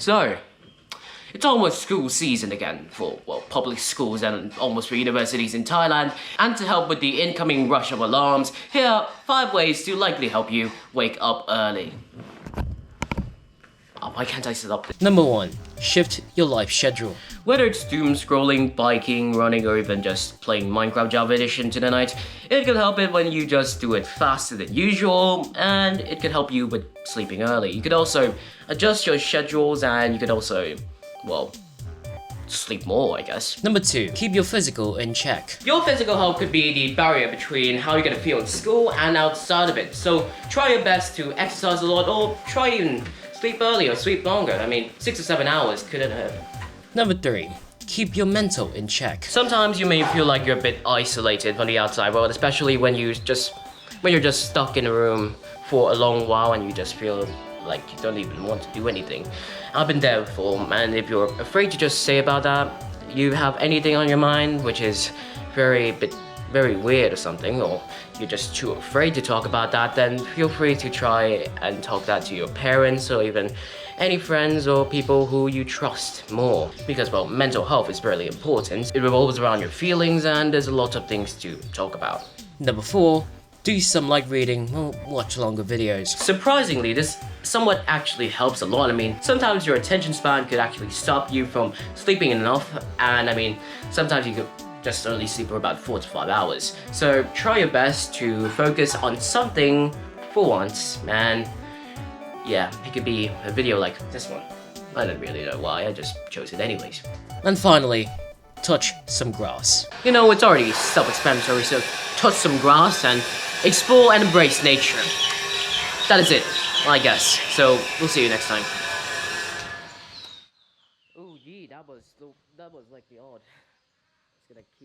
So, it's almost school season again for, well, public schools and almost for universities in Thailand. And to help with the incoming rush of alarms, here are 5 ways to likely help you wake up early. Oh, why can't I set up this? Number 1. Shift your life schedule. Whether it's doom scrolling, biking, running, or even just playing Minecraft Java Edition to the night, it can help it when you just do it faster than usual, and it can help you with sleeping early. You could also adjust your schedules, and you could also, well, sleep more, I guess. Number 2. Keep your physical in check. Your physical health could be the barrier between how you're gonna feel in school and outside of it. So try your best to exercise a lot, or try even sleep early or sleep longer. I mean, 6 or 7 hours couldn't hurt. Number 3. Keep your mental in check. Sometimes you may feel like you're a bit isolated from the outside world, especially when you're just stuck in a room for a long while and you just feel like you don't even want to do anything. I've been there before, and if you're afraid to just say about that, you have anything on your mind which is very weird or something, or you're just too afraid to talk about that, then feel free to try and talk that to your parents or even any friends or people who you trust more. Because, well, mental health is really important. It revolves around your feelings and there's a lot of things to talk about. Number 4. Do some light reading or watch longer videos. Surprisingly, this somewhat actually helps a lot. I mean, sometimes your attention span could actually stop you from sleeping enough, and I mean, sometimes you could just only sleep for about 4 to 5 hours. So try your best to focus on something for once, and yeah, it could be a video like this one. I don't really know why, I just chose it anyways. And finally, touch some grass. You know, it's already self-explanatory, so touch some grass and explore and embrace nature. That is it, I guess. So, we'll see you next time. Oh gee, that was like the odd. It's gonna keep